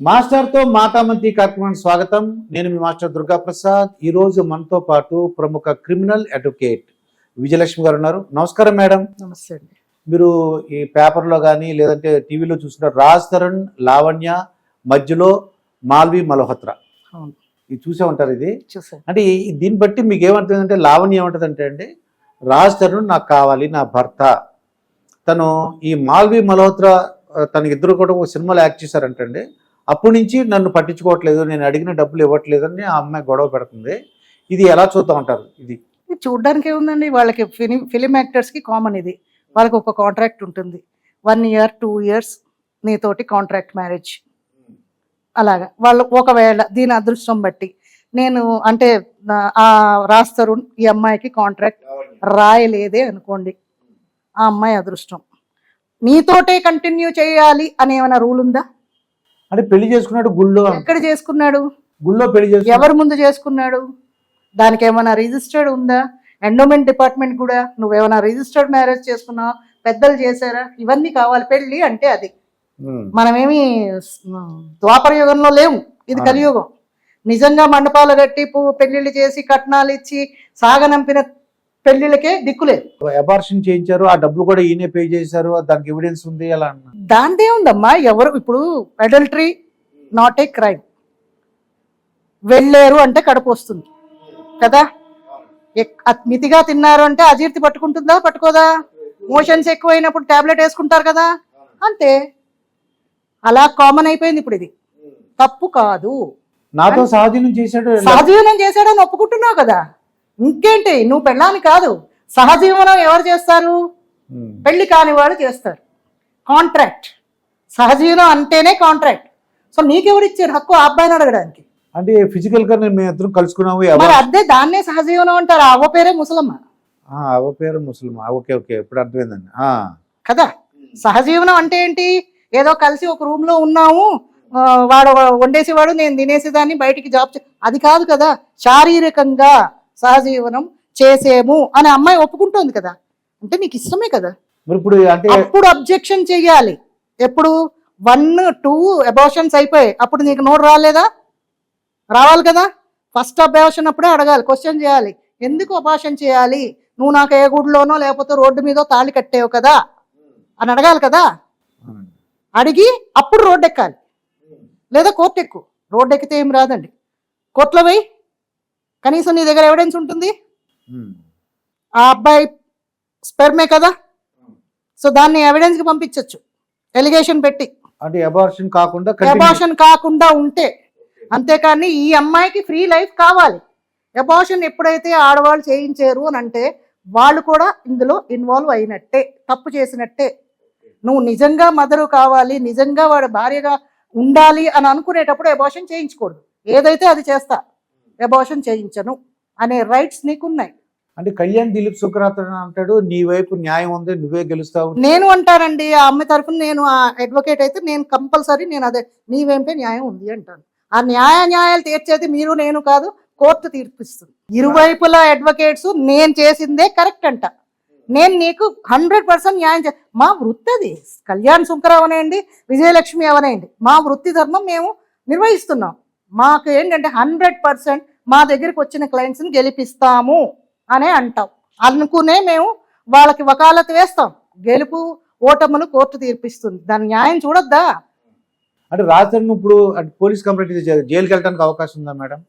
మాస్టర్తో మాటామంతి కార్యక్రమానికి స్వాగతం. నేను మీ మాస్టర్ దుర్గా ప్రసాద్. ఈరోజు మనతో పాటు ప్రముఖ క్రిమినల్ అడ్వకేట్ విజయలక్ష్మి గారు ఉన్నారు. నమస్కారం మేడం. నమస్తే అండి. మీరు ఈ పేపర్లో కానీ లేదంటే టీవీలో చూసిన రాజ్ తరుణ్, లావణ్య మధ్యలో మాల్వి మల్హోత్రా ఇది చూసే ఉంటారు. ఇది అంటే దీన్ని బట్టి మీకు ఏమంటుందంటే లావణ్య ఏమంటుందంటే అండి, రాజ్ తరుణ్ నాకు కావాలి, నా భర్త. తను ఈ మాల్వి మల్హోత్రా తన ఇద్దరు కూడా ఒక సినిమాలో యాక్ట్ చేశారంటండి. అప్పటి నుంచి నన్ను పట్టించుకోవట్లేదు, నేను అడిగిన డబ్బులు ఇవ్వట్లేదు అని ఆ అమ్మాయి గొడవ పెడుతుంది. ఇది ఎలా చూద్దాం ఉంటారు? ఇది చూడడానికి ఏముందండి, వాళ్ళకి ఫిలిం యాక్టర్స్కి కామన్. ఇది వాళ్ళకి ఒక కాంట్రాక్ట్ ఉంటుంది, 1 year 2 years నీతోటి కాంట్రాక్ట్ మ్యారేజ్. అలాగా వాళ్ళు ఒకవేళ దీని అదృష్టం బట్టి నేను అంటే ఆ రాస్తారు ఈ అమ్మాయికి కాంట్రాక్ట్ రాయలేదే అనుకోండి, ఆ అమ్మాయి అదృష్టం. నీతోటే కంటిన్యూ చేయాలి అని ఏమైనా రూల్ ఉందా? అంటే పెళ్లి చేసుకున్నాడు గుళ్ళో. ఎక్కడ చేసుకున్నాడు? గుళ్ళో పెళ్లి చేసుకున్నాడు. ఎవరి ముందు చేసుకున్నాడు? దానికి ఏమైనా రిజిస్టర్డ్ ఉందా? ఎండోమెంట్ డిపార్ట్మెంట్ కూడా నువ్వేమైనా రిజిస్టర్డ్ మ్యారేజ్ చేసుకున్నావు, పెద్దలు చేశారా? ఇవన్నీ కావాలి. పెళ్లి అంటే అది. మనమేమి ద్వాపర యుగంలో లేవు, ఇది కలియుగం. నిజంగా మండపాలు కట్టి పెళ్లిళ్ళు చేసి కట్నాలు ఇచ్చి సాగనంపిన పెళ్లిళ్ళకే దిక్కులేదు. అబార్షన్ చేయించారు, ఆ డబ్బులు కూడా ఈయనే పే చేశారు, దానికి ఎవిడెన్స్ ఉంది. అలా దాందే ఉందమ్మా. ఎవరు ఇప్పుడు అడల్టరీ నాట్ ఏ క్రైమ్. వెళ్ళారు అంటే కడుపు వస్తుంది కదా, మితిగా తిన్నారు అంటే అజీర్తి పట్టుకుంటుందా పట్టుకోదా? మోషన్స్ ఎక్కువైనప్పుడు టాబ్లెట్ వేసుకుంటారు కదా, అంతే. అలా కామన్ అయిపోయింది ఇప్పుడు. ఇది తప్పు కాదు. నాతో సహజీవనం చేశాడు, సహజీవనం చేశాడని ఒప్పుకుంటున్నావు కదా, ఇంకేంటి? నువ్వు పెళ్ళాన్ని కాదు, సహజీవనం ఎవరు చేస్తారు? పెళ్లి కాని వాడు చేస్తారు. కాంట్రాక్ట్, సహజీవనం అంటేనే కాంట్రాక్ట్. సో నీకెవరు ఇచ్చారు హక్కు ఆ అబ్బాయిని అడగడానికి? అంటే ఫిజికల్ గా మేము ఇద్దరం కలుసుకున్నాము. మరి అదే దాన్నే సహజీవనం అంటారు. అవ్వ పేరే ముసలమ్మ. అవ్వ పేరు ముసలమ్మ. ఓకే ఓకే, ఇప్పుడు అర్థమైందండి కదా. సహజీవనం అంటే ఏంటి? ఏదో కలిసి ఒక రూమ్ లో ఉన్నాము, వాడు వండేసేవాడు, నేను తినేసేదాన్ని, బయటికి జాబ్ అది కాదు కదా. శారీరకంగా సహజీవనం చేసేము అని అమ్మాయి ఒప్పుకుంటోంది కదా, అంటే నీకు ఇష్టమే కదా. ఇప్పుడు అంటే అప్పుడు అబ్జెక్షన్ చెయ్యాలి. ఎప్పుడు 1 2 అబార్షన్స్ అయిపోయాయి, అప్పుడు నీకు నోరు రాలేదా? రావాలి కదా. ఫస్ట్ అబార్షన్ అప్పుడే అడగాలి, క్వశ్చన్ చేయాలి. ఎందుకు అబార్షన్ చేయాలి? నువ్వు నాకు ఏ గుడిలోనో లేకపోతే రోడ్డు మీదో తాళి కట్టేవు కదా అని అడగాలి కదా. అడిగి అప్పుడు రోడ్డు ఎక్కాలి, లేదా కోర్టు ఎక్కు. రోడ్డు ఎక్కితే ఏం రాదండి, కోర్టులో పోయి కనీసం నీ దగ్గర ఎవిడెన్స్ ఉంటుంది. ఆ అబ్బాయి స్పెర్మే కదా, సో దాన్ని ఎవిడెన్స్కి పంపించవచ్చు ఎలిగేషన్ పెట్టి. అంటే అబార్షన్ కాకుండా ఉంటే. అంతేకాని ఈ అమ్మాయికి ఫ్రీ లైఫ్ కావాలి. అబార్షన్ ఎప్పుడైతే ఆడవాళ్ళు చేయించారు అని అంటే వాళ్ళు కూడా ఇందులో ఇన్వాల్వ్ అయినట్టే, తప్పు చేసినట్టే. నువ్వు నిజంగా మదరు కావాలి, నిజంగా వాడు భార్యగా ఉండాలి అని అనుకునేటప్పుడు అబార్షన్ చేయించకూడదు. ఏదైతే అది చేస్తా, అబార్షన్ చేయించను అనే రైట్స్ నీకున్నాయి. అంటే కళ్యాణ్ దిలీప్ సుఖరాత్రి అంటాడు, నీ వైపు న్యాయం ఉంది, నువ్వే గెలుస్తావు. నేను అంటానండి, ఆ అమ్మాయి తరఫున నేను ఆ అడ్వకేట్ అయితే నేను కంపల్సరీ నేను అదే నీ వైపే న్యాయం ఉంది అంటాను. ఆ న్యాయాలు తీర్చేది మీరు నేను కాదు, కోర్టు తీర్పిస్తుంది. ఇరువైపుల అడ్వకేట్స్ నేను చేసిందే కరెక్ట్ అంట. నేను నీకు 100% న్యాయం మా వృత్తి అది. కళ్యాణ్ సుంకరావు అవనేయండి, విజయలక్ష్మి అవనేయండి, మా వృత్తి ధర్మం మేము నిర్వహిస్తున్నాం. మాకు ఏంటంటే 100% మా దగ్గరికి వచ్చిన క్లయింట్స్ని గెలిపిస్తాము అనే అంటాం. అనుకునే మేము వాళ్ళకి వకాలత్ వేస్తాం. గెలుపు ఓటములు కోర్టు తీర్పిస్తుంది. దాని న్యాయం చూడొద్దా? అంటే రాత్రి ఇప్పుడు పోలీస్ కంప్లైంట్ జైలుకి వెళ్ళడానికి అవకాశం ఉందా మేడం?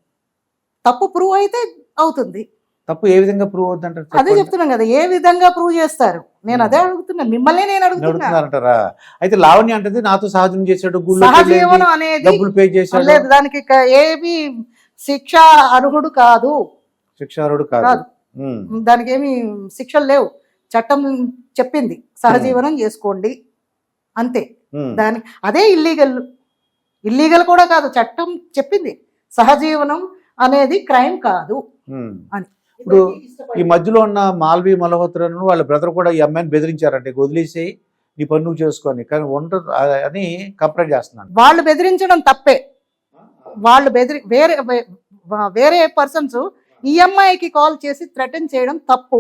తప్పు ప్రూవ్ అయితే అవుతుంది. తప్పు ఏ విధంగా ప్రూవ్ అవుతుందంటారు? అదే చెప్తున్నాం కదా, ఏ విధంగా ప్రూవ్ చేస్తారు? నేను అదే అడుగుతున్నా, మిమ్మల్ని నేను అడుగుతున్నారంటారా? అయితే లావణ్య అంటే నాతో సహజం చేశాడు, సహజీవనం అనేది డబ్బులు పే చేశాడు, లేదు దానికి ఏమి శిక్ష అర్హుడు కాదు. శిక్ష అర్హుడు కాదు, దానికి ఏమి శిక్షలు లేవు. చట్టం చెప్పింది సహజీవనం చేసుకోండి అంతే. దానికి అదే ఇల్లీగల్ కూడా కాదు, చట్టం చెప్పింది సహజీవనం అనేది క్రైమ్ కాదు అని. ఇప్పుడు ఈ మధ్యలో ఉన్న మాల్వి మల్హోత్రాను వాళ్ళ బ్రదర్ కూడా ఈ అమ్మాయిని బెదిరించారంటే, వదిలేసి నీ పని నువ్వు చేసుకొని, కానీ ఉండదు అని కంప్లైంట్ చేస్తున్నాను. వాళ్ళు బెదిరించడం తప్పే. వాళ్ళు వేరే పర్సన్స్ ఈ అమ్మాయికి కాల్ చేసి థ్రెటన్ చేయడం తప్పు.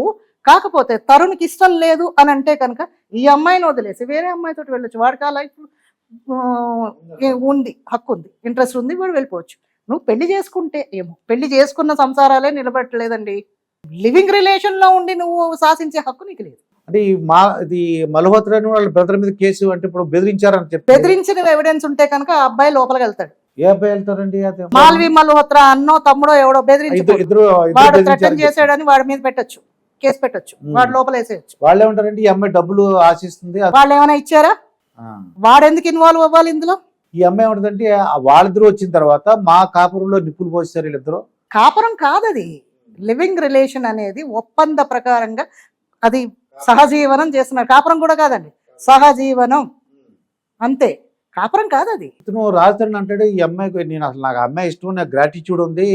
కాకపోతే తరుణ్కి ఇష్టం లేదు అని అంటే కనుక ఈ అమ్మాయిని వదిలేసి వేరే అమ్మాయితో వెళ్ళొచ్చు. వాడికి ఆ లైఫ్ ఉంది, హక్కు ఉంది, ఇంట్రెస్ట్ ఉంది, వాడు వెళ్ళిపోవచ్చు. నువ్వు పెళ్లి చేసుకుంటే ఏమో, పెళ్లి చేసుకున్న సంసారాలే నిలబెట్టలేదండి. లివింగ్ రిలేషన్ లో ఉండి నువ్వు శాసించే హక్కు నీకు లేదు. అంటే ఇది మల్హోత్రా వాళ్ళ బ్రదర్ మీద కేసు అంటే ఇప్పుడు బెదిరించారని చెప్పి బెదిరించిన ఎవిడెన్స్ ఉంటే కనుక ఆ అబ్బాయి లోపలికి వెళ్తాడు. ఏ అబ్బాయి వెళ్తారండి? మాల్వి మల్హోత్రా అన్నో తమ్ముడో ఎవడో బెదిరించి వాడు థ్రెటన్ చేసాడని వాడి మీద పెట్టొచ్చు, కేసు పెట్టొచ్చు, వాడు లోపల వేసేయచ్చు. వాళ్ళు ఏమంటారండి? ఈ అమ్మాయి డబ్బులు ఆశిస్తుంది, వాళ్ళు ఏమైనా ఇచ్చారా? వాడెందుకు ఇన్వాల్వ్ అవ్వాలి ఇందులో? ఈ అమ్మాయి ఏమంటుందంటే వాళ్ళిద్దరు వచ్చిన తర్వాత మా కాపురంలో నిప్పులు పోస్తారు వీళ్ళిద్దరు. కాపురం కాదు అది, లివింగ్ రిలేషన్ అనేది ఒప్పంద ప్రకారంగా అది సహజీవనం చేస్తున్నారు. కాపురం కూడా కాదండి, సహజీవనం అంతే, కాపురం కాదు అది. ఇతను రాజధాని అంటాడు ఈ అమ్మాయికి నేను అసలు నాకు అమ్మాయి ఇష్టం, నాకు గ్రాటిట్యూడ్ ఉంది,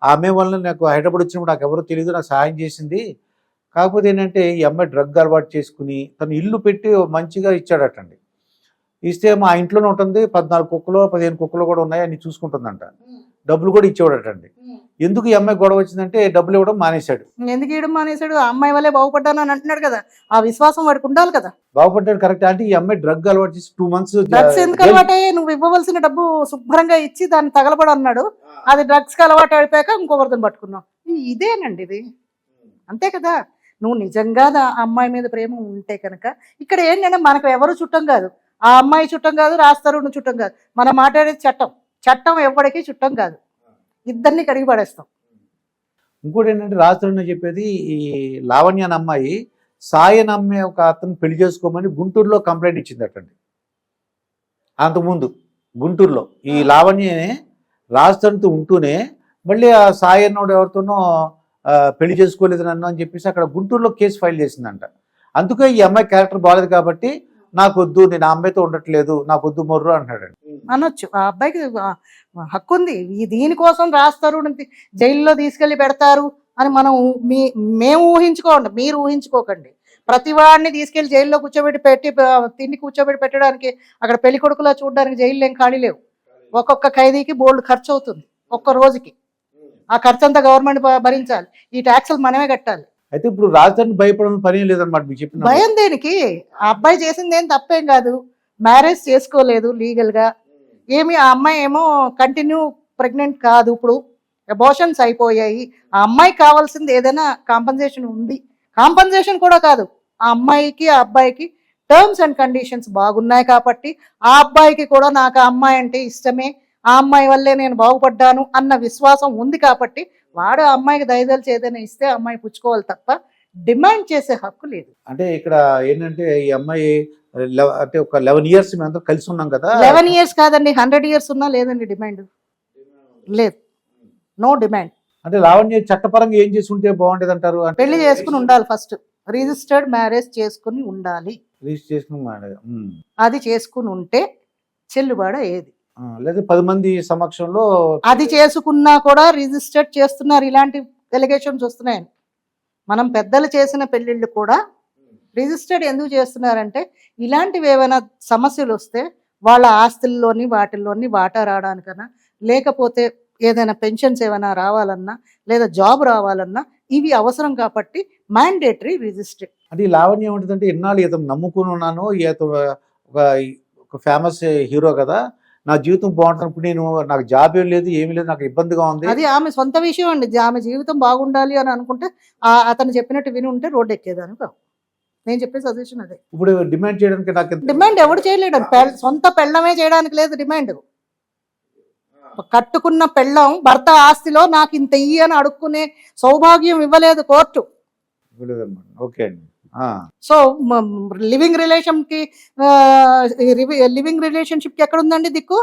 ఆ అమ్మాయి వల్ల నాకు హైదరాబాద్ వచ్చినప్పుడు నాకు ఎవరో తెలియదు, నాకు సహాయం చేసింది. కాకపోతే ఏంటంటే ఈ అమ్మాయి డ్రగ్ అలవాటు చేసుకుని తను ఇల్లు పెట్టి మంచిగా ఇచ్చాడటండి. ఇస్తే మా ఇంట్లోనే ఉంటుంది, 14 కుక్కలు 15 కుక్కలు కూడా ఉన్నాయి, అన్ని చూసుకుంటుందంట, డబ్బులు కూడా ఇచ్చేవాడటండి. ఎందుకు ఈ అమ్మాయి గొడవ వచ్చిందంటే డబ్బులు ఇవ్వడం మానేశాడు. ఎందుకు ఇవ్వడం మానేశాడు? ఆ అమ్మాయి వల్లే బాగుపడ్డాను అని అంటున్నాడు కదా, ఆ విశ్వాసం వాడికి ఉండాలి కదా. బాగుపడ్డాడు కరెక్ట్, అంటే ఈ అమ్మాయి డ్రగ్ అలవాటు చేసి 2 months డ్రగ్స్ ఎందుకు అలవాటు అయ్యాయి? నువ్వు ఇవ్వవలసిన డబ్బు శుభ్రంగా ఇచ్చి దాన్ని తగలబడి అన్నాడు, అది డ్రగ్స్ కి అలవాటు అయిపోయాక ఇంకొకరిని పట్టుకున్నావు. ఇదేనండి ఇది, అంతే కదా. నువ్వు నిజంగా ఆ అమ్మాయి మీద ప్రేమ ఉంటే కనుక ఇక్కడ ఏంటంటే మనకు ఎవరు చుట్టం కాదు, ఆ అమ్మాయి చుట్టం కాదు, రాస్తారు చుట్టం కాదు, మనం మాట్లాడేది చట్టం. చట్టం ఎవరికి చుట్టం కాదు, ఇద్దరిని కడిగి పడేస్తాం. ఇంకోటి ఏంటంటే రాజధాని చెప్పేది ఈ లావణ్య అనే అమ్మాయి సాయన్ అమ్మాయి ఒక అతను పెళ్లి చేసుకోమని గుంటూరులో కంప్లైంట్ ఇచ్చిందటండి. అంతకుముందు గుంటూరులో ఈ లావణ్యనే రాజధానితో ఉంటూనే మళ్ళీ ఆ సాయన్నోడు ఎవరితోనో పెళ్లి చేసుకోలేదు నన్ను అని చెప్పేసి అక్కడ గుంటూరులో కేసు ఫైల్ చేసిందంట. అందుకే ఈ అమ్మాయి క్యారెక్టర్ బాగాలేదు కాబట్టి నాకు వద్దు, నేను ఆ అమ్మాయితో ఉండట్లేదు, నాకు వద్దు మొర్రు అంటున్నాడు అనొచ్చు. ఆ అబ్బాయికి హక్కు ఉంది. దీనికోసం రాస్తారు జైల్లో తీసుకెళ్లి పెడతారు అని మేము ఊహించుకోండి, మీరు ఊహించుకోకండి. ప్రతి వాడిని తీసుకెళ్లి జైల్లో కూర్చోబెట్టి తిండి కూర్చోబెట్టి పెట్టడానికి, అక్కడ పెళ్లి కొడుకులా చూడడానికి జైల్లో ఏం ఖాళీ లేవు. ఒక్కొక్క ఖైదీకి బోల్డ్ ఖర్చు అవుతుంది ఒక్క రోజుకి. ఆ ఖర్చు అంతా గవర్నమెంట్ భరించాలి, ఈ ట్యాక్సులు మనమే కట్టాలి. అయితే ఇప్పుడు రాజధాని భయపడాల్సిన పని లేదన్నమాట మీకు చెప్పిన. భయం దేనికి? ఆ అబ్బాయి చేసింది ఏం తప్పేం కాదు, మ్యారేజ్ చేసుకోలేదు లీగల్ గా, ఏమి ఆ అమ్మాయి ఏమో కంటిన్యూ ప్రెగ్నెంట్ కాదు, ఇప్పుడు అబార్షన్స్ అయిపోయాయి. ఆ అమ్మాయికి కావాల్సింది ఏదైనా కాంపన్సేషన్ ఉంది. కాంపన్సేషన్ కూడా కాదు, ఆ అమ్మాయికి ఆ అబ్బాయికి టర్మ్స్ అండ్ కండిషన్స్ బాగున్నాయి కాబట్టి ఆ అబ్బాయికి కూడా నాకు ఆ అమ్మాయి అంటే ఇష్టమే, ఆ అమ్మాయి వల్లే నేను బాగుపడ్డాను అన్న విశ్వాసం ఉంది కాబట్టి వాడు ఆ అమ్మాయికి దయదలిచి ఏదైనా ఇస్తే ఆ అమ్మాయి పుచ్చుకోవాలి తప్ప డిమాండ్ చేసే హక్కు లేదు. అంటే ఇక్కడ ఏంటంటే ఈ అమ్మాయి అంటే ఒక 11 years మేము కలిసి ఉన్నాం కదా. 11 years కాదండి, 100 years ఉన్నా లేదండి డిమాండ్, లేదు, నో డిమాండ్. అంటే లావణ్య చట్టపరంగా ఏం చేసి ఉంటే బాగుండేది అంటారు? పెళ్లి చేసుకుని ఉండాలి, ఫస్ట్ రిజిస్టర్డ్ మ్యారేజ్ చేసుకుని ఉండాలి. అది చేసుకుని ఉంటే చెల్లుబాటు అయ్యేది. లేదా 10 మంది సమక్షంలో అది చేసుకున్నా కూడా రిజిస్టర్డ్ చేస్తున్నారు. ఇలాంటి ఎలిగేషన్స్ వస్తున్నాయని మనం పెద్దలు చేసిన పెళ్లిళ్ళు కూడా రిజిస్టర్డ్ ఎందుకు చేస్తున్నారంటే ఇలాంటివి ఏమైనా సమస్యలు వస్తే వాళ్ళ ఆస్తుల్లోని వాటిల్లోని వాటా రావడానికన్నా, లేకపోతే ఏదైనా పెన్షన్స్ ఏమైనా రావాలన్నా, లేదా జాబ్ రావాలన్నా ఇవి అవసరం కాబట్టి మ్యాండేటరీ రిజిస్టర్డ్. అంటే ఈ లావణ్యం ఏమంటుందంటే ఇన్నాళ్ళు ఇతను నమ్ముకుని ఉన్నాను, ఒక ఫేమస్ హీరో కదా, నా జీవితం బాగుంటున్నప్పుడు నేను నాకు జాబ్ ఏం లేదు, ఏమీ లేదు, నాకు ఇబ్బందిగా ఉంది. అది ఆమె సొంత విషయం అండి. ఆమె జీవితం బాగుండాలి అని అనుకుంటే అతను చెప్పినట్టు విని ఉంటే రోడ్డు ఎక్కేదాను కాదు. నేను చెప్పే సజెషన్ అదే. ఇప్పుడు డిమాండ్ చేయడానికి నాకు డిమాండ్ ఎవడు చేయలేడు, సొంత పెళ్ళమే చేయడానికి లేదు డిమాండ్. కట్టుకున్న పెళ్ళం భర్త ఆస్తిలో నాకు ఇంత ఇయ్యి అని అడుక్కునే సౌభాగ్యం ఇవ్వలేదు కోర్టు. ఓకే అండి. సో లివింగ్ రిలేషన్షిప్ కి ఎక్కడ ఉందండి దిక్కు?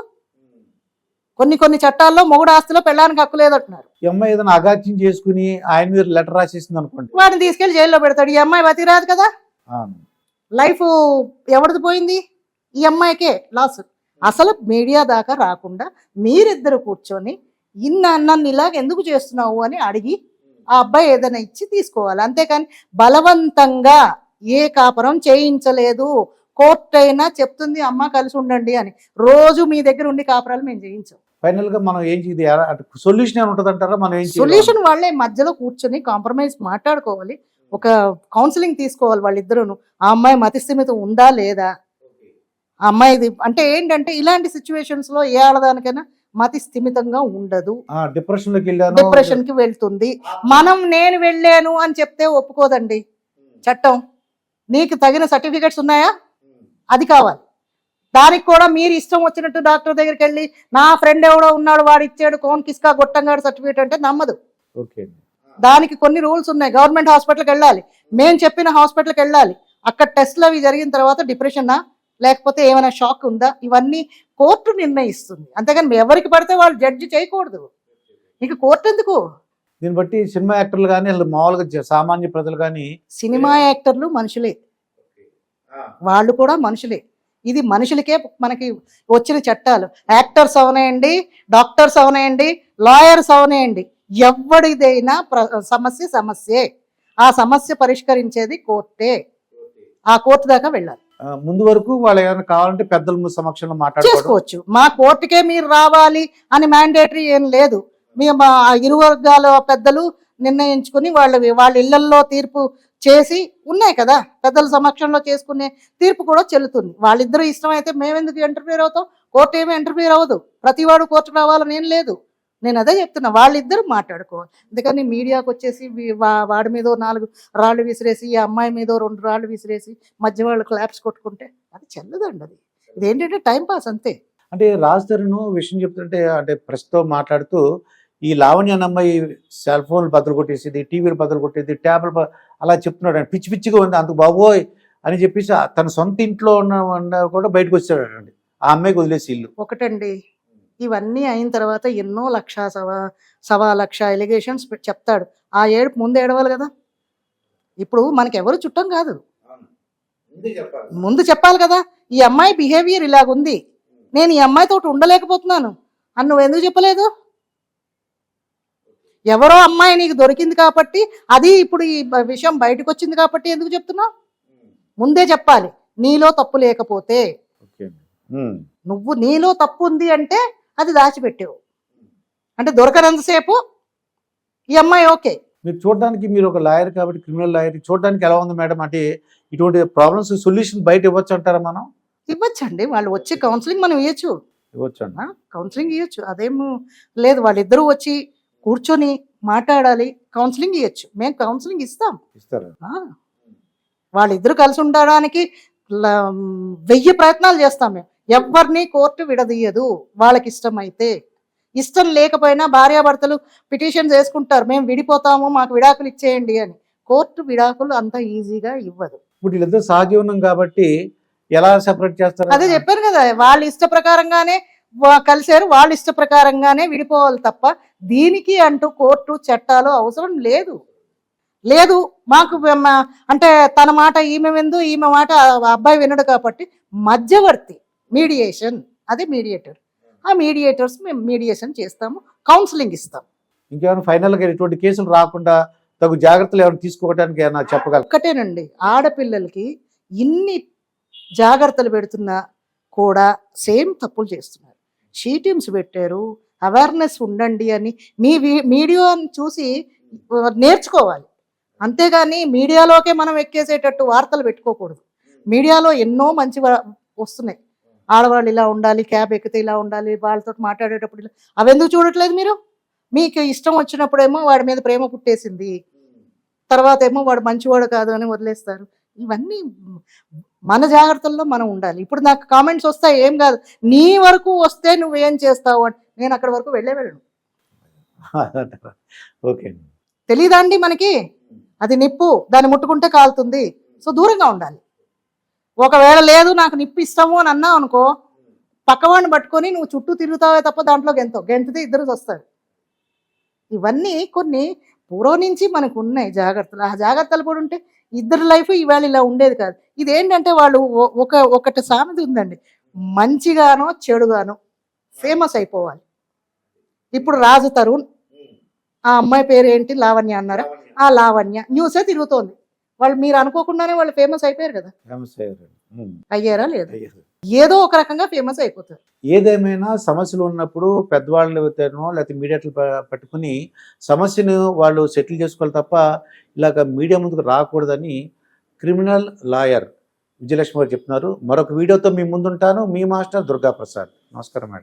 కొన్ని చట్టాల్లో మొగుడు ఆస్తిలో పెళ్ళానికి హక్కు లేదంటున్నారు. ఈ అమ్మాయి ఏదైనా అగాత్యం చేసుకుని ఆయన మీద లెటర్ రాసేసింది అనుకోండి, వాడిని తీసుకెళ్లి జైల్లో పెడతాడు. ఈ అమ్మాయి బతిరాదు కదా, లైఫ్ ఎవరిది పోయింది? ఈ అమ్మాయికే లాస్. అసలు మీడియా దాకా రాకుండా మీరిద్దరు కూర్చొని నన్ను ఇలాగ ఎందుకు చేస్తున్నావు అని అడిగి ఆ అబ్బాయి ఏదైనా ఇచ్చి తీసుకోవాలి, అంతేకాని బలవంతంగా ఏ కాపురం చేయించలేదు. కోర్టు అయినా చెప్తుంది అమ్మ కలిసి ఉండండి అని, రోజు మీ దగ్గర ఉండి కాపురాలు మేము చేయించాం. ఫైనల్ గా మనం ఏం సొల్యూషన్ ఏమి ఉంటుంది అంటారా? మనం ఏం సొల్యూషన్ వాళ్ళే మధ్యలో కూర్చొని కాంప్రమైజ్ మాట్లాడుకోవాలి, ఒక కౌన్సిలింగ్ తీసుకోవాలి వాళ్ళిద్దరూ. ఆ అమ్మాయి మతిస్థిమితం ఉందా లేదా, ఆ అమ్మాయిది అంటే ఏంటంటే ఇలాంటి సిచ్యువేషన్స్ లో ఏ ఆడదానికైనా మతి స్థిమితంగా ఉండదు, డిప్రెషన్ లోకి వెళ్ళాను, డిప్రెషన్ కి వెళ్తుంది. నేను వెళ్ళాను అని చెప్తే ఒప్పుకోదండి చట్టం. నీకు తగిన సర్టిఫికెట్స్ ఉన్నాయా, అది కావాలి. దానికి కూడా మీరు ఇష్టం వచ్చినట్టు డాక్టర్ దగ్గరికి వెళ్ళి నా ఫ్రెండ్ ఎవడో ఉన్నాడు వాడు ఇచ్చాడు కోన్ కిస్కా గొట్టంగాడు సర్టిఫికేట్ అంటే నమ్మదు. దానికి కొన్ని రూల్స్ ఉన్నాయి. గవర్నమెంట్ హాస్పిటల్కి వెళ్ళాలి, మేము చెప్పిన హాస్పిటల్కి వెళ్ళాలి, అక్కడ టెస్ట్లు అవి జరిగిన తర్వాత డిప్రెషనా లేకపోతే ఏమైనా షాక్ ఉందా ఇవన్నీ కోర్టు నిర్ణయిస్తుంది. అంతేగాని ఎవరికి పడితే వాళ్ళు జడ్జి చేయకూడదు. నీకు కోర్టు ఎందుకు? దీన్ని బట్టి సినిమా యాక్టర్లు కానీ మామూలుగా సామాన్య ప్రజలు కానీ, సినిమా యాక్టర్లు మనుషులే, వాళ్ళు కూడా మనుషులే. ఇది మనుషులకే మనకి వచ్చిన చట్టాలు. యాక్టర్స్ అవనేయండి, డాక్టర్స్ అవనేయండి, లాయర్స్ అవనేయండి, ఎవరిదైనా సమస్యే. ఆ సమస్య పరిష్కరించేది కోర్టే. ఆ కోర్టు దాకా వెళ్ళాలి. ముందు వరకు వాళ్ళు ఏమైనా కావాలంటే పెద్దల సమక్షంలో చేసుకోవచ్చు. మా కోర్టుకే మీరు రావాలి అని మ్యాండేటరీ ఏం లేదు. మేము ఇరు వర్గాల పెద్దలు నిర్ణయించుకుని వాళ్ళ ఇళ్లల్లో తీర్పు చేసి ఉన్నాయి కదా, పెద్దల సమక్షంలో చేసుకునే తీర్పు కూడా చెల్లుతుంది. వాళ్ళిద్దరూ ఇష్టమైతే మేమెందుకు ఇంటర్ఫియర్ అవుతాం? కోర్టు ఏమీ ఇంటర్ఫియర్ అవ్వదు. ప్రతివాడు కోర్టు రావాలని ఏం లేదు. నేను అదే చెప్తున్నా, వాళ్ళిద్దరూ మాట్లాడుకోవాలి. అందుకని మీడియాకు వచ్చేసి వాడి మీద 4 రాళ్ళు విసిరేసి ఈ అమ్మాయి మీద 2 రాళ్ళు విసిరేసి మధ్య వాళ్ళు క్లాప్స్ కొట్టుకుంటే అది చెల్లదండి. అది ఇదేంటంటే టైంపాస్ అంతే. అంటే రాజ్ తరుణ్ విషయం చెప్తుంటే అంటే ప్రెస్తో మాట్లాడుతూ ఈ లావణ్య అమ్మాయి సెల్ ఫోన్లు బద్దలు కొట్టేసేది, టీవీలు బద్దలు కొట్టేది, ట్యాబ్లు అలా చెప్తున్నాడు. పిచ్చి పిచ్చిగా ఉంది అందుకు బాబోయ్ అని చెప్పేసి తన సొంత ఇంట్లో ఉన్న కూడా బయటకు వచ్చాడండి ఆ అమ్మాయికి వదిలేసి ఇల్లు. ఒకటండి, ఇవన్నీ అయిన తర్వాత ఎన్నో సవా లక్ష ఎలిగేషన్స్ చెప్తాడు. ఆ ఏడుపు ముందు ఏడవాలి కదా. ఇప్పుడు మనకి ఎవరు చుట్టం కాదు, ముందు చెప్పాలి కదా. ఈ అమ్మాయి బిహేవియర్ ఇలాగుంది, నేను ఈ అమ్మాయితో ఉండలేకపోతున్నాను అని నువ్వు ఎందుకు చెప్పలేదు? ఎవరో అమ్మాయి నీకు దొరికింది కాబట్టి, అది ఇప్పుడు ఈ విషయం బయటకు వచ్చింది కాబట్టి ఎందుకు చెప్తున్నావు? ముందే చెప్పాలి. నీలో తప్పు లేకపోతే, నువ్వు నీలో తప్పు ఉంది అంటే అది దాచిపెట్టావు అంటే దొరకనంతసేపు ఈ అమ్మాయి ఓకే. మీరు చూడడానికి, మీరు ఒక లాయర్ కాబట్టి, క్రిమినల్ లాయర్, చూడడానికి ఎలా ఉంది మేడం? అంటే ఇటువంటి ప్రాబ్లమ్స్ సొల్యూషన్ బయట ఇవ్వచ్చు అంటారా? మనం ఇవ్వచ్చండి. వాళ్ళు వచ్చి కౌన్సిలింగ్ మనం ఇవ్వచ్చు, కౌన్సిలింగ్ ఇవ్వచ్చు, అదేమో లేదు. వాళ్ళిద్దరూ వచ్చి కూర్చొని మాట్లాడాలి, కౌన్సిలింగ్ ఇవ్వచ్చు. మేము కౌన్సిలింగ్ ఇస్తారా? వాళ్ళిద్దరు కలిసి ఉండడానికి 1000 ప్రయత్నాలు చేస్తాం మేము. ఎవరిని కోర్టు విడదీయదు. వాళ్ళకి ఇష్టమైతే, ఇష్టం లేకపోయినా భార్యాభర్తలు పిటిషన్ చేసుకుంటారు, మేము విడిపోతాము మాకు విడాకులు ఇచ్చేయండి అని. కోర్టు విడాకులు అంత ఈజీగా ఇవ్వదు. ఇప్పుడు వీళ్ళిద్దరు సహజీవనం కాబట్టి ఎలా సెపరేట్ చేస్తారు? అదే చెప్పారు కదా, వాళ్ళ ఇష్ట ప్రకారంగానే కలిశారు, వాళ్ళ ఇష్ట ప్రకారంగానే విడిపోవాలి తప్ప దీనికి అంటూ కోర్టు చట్టాలు అవసరం లేదు. మాకు అంటే తన మాట ఈమె విందు, ఈమె మాట అబ్బాయి వినడు కాబట్టి మధ్యవర్తి మీడియేషన్, అదే మీడియేటర్. ఆ మీడియేటర్స్ మేము మీడియేషన్ చేస్తాము, కౌన్సిలింగ్ ఇస్తాం. ఇంకేమైనా ఫైనల్గా ఇటువంటి కేసులు రాకుండా తగు జాగ్రత్తలు ఏమైనా తీసుకోవడానికి ఏమైనా చెప్పగలరు? ఒక్కటేనండి, ఆడపిల్లలకి ఇన్ని జాగ్రత్తలు పెడుతున్నా కూడా సేమ్ తప్పులు చేస్తున్నారు. షీటిమ్స్ పెట్టారు, అవేర్నెస్ ఉండండి అని మీ మీడియాని చూసి నేర్చుకోవాలి. అంతేగాని మీడియాలోకే మనం ఎక్కేసేటట్టు వార్తలు పెట్టుకోకూడదు. మీడియాలో ఎన్నో మంచి వస్తున్నాయి, ఆడవాళ్ళు ఇలా ఉండాలి, క్యాబ్ ఎక్కితే ఇలా ఉండాలి, వాళ్ళతో మాట్లాడేటప్పుడు ఇలా, అవెందుకు చూడట్లేదు మీరు? మీకు ఇష్టం వచ్చినప్పుడేమో వాడి మీద ప్రేమ పుట్టేసింది, తర్వాత ఏమో వాడు మంచివాడు కాదు అని వదిలేస్తారు. ఇవన్నీ మన జాగ్రత్తల్లో మనం ఉండాలి. ఇప్పుడు నాకు కామెంట్స్ వస్తాయి, ఏం కాదు నీ వరకు వస్తే నువ్వేం చేస్తావు అని. నేను అక్కడి వరకు వెళ్ళను. ఓకే, తెలీదా అండి మనకి? అది నిప్పు, దాన్ని ముట్టుకుంటే కాలుతుంది. సో దూరంగా ఉండాలి. ఒకవేళ లేదు నాకు నిప్పు ఇస్తాము అని అన్నావు అనుకో, పక్కవాడిని పట్టుకొని నువ్వు చుట్టూ తిరుగుతావే తప్ప దాంట్లో గెంతితే ఇద్దరు వస్తారు. ఇవన్నీ కొన్ని పూర్వం నుంచి మనకు ఉన్నాయి జాగ్రత్తలు. ఆ జాగ్రత్తలు కూడా ఉంటే ఇద్దరు లైఫ్ ఇవాళ ఇలా ఉండేది కాదు. ఇదేంటంటే వాళ్ళు ఒకటి సామెత ఉందండి, మంచిగానో చెడుగానో ఫేమస్ అయిపోవాలి. ఇప్పుడు రాజు తరుణ్, ఆ అమ్మాయి పేరు ఏంటి, లావణ్య అన్నారా, ఆ లావణ్య న్యూసే తిరుగుతోంది. వాళ్ళు మీరు అనుకోకుండానే వాళ్ళు ఫేమస్ అయిపోయారు కదా. అయ్యారా లేదా? ఏదో ఒక రకంగా ఫేమస్ అయిపోతారు. ఏదేమైనా సమస్యలు ఉన్నప్పుడు పెద్దవాళ్ళని లేకపోతే మీడియాలు పట్టుకుని సమస్యను వాళ్ళు సెటిల్ చేసుకోవాలి తప్ప ఇలాగ మీడియా ముందుకు రాకూడదని క్రిమినల్ లాయర్ విజయలక్ష్మి గారు చెప్తున్నారు. మరొక వీడియోతో మీ ముందుంటాను. మీ మాస్టర్ దుర్గా ప్రసాద్. నమస్కారం మేడం.